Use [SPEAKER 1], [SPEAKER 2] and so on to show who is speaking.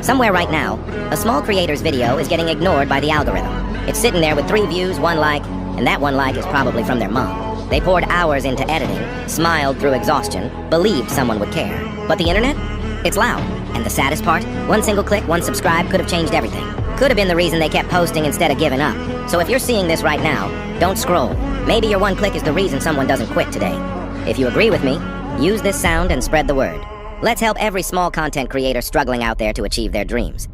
[SPEAKER 1] Somewhere right now, a small creator's video is getting ignored by the algorithm. It's sitting there with 3 views, 1 like, and that 1 like is probably from their mom. They poured hours into editing, smiled through exhaustion, believed someone would care. But the internet? It's loud. And the saddest part? 1 single click, 1 subscribe could have changed everything. Could have been the reason they kept posting instead of giving up. So if you're seeing this right now, don't scroll. Maybe your 1 click is the reason someone doesn't quit today. If you agree with me, use this sound and spread the word. Let's help every small content creator struggling out there to achieve their dreams.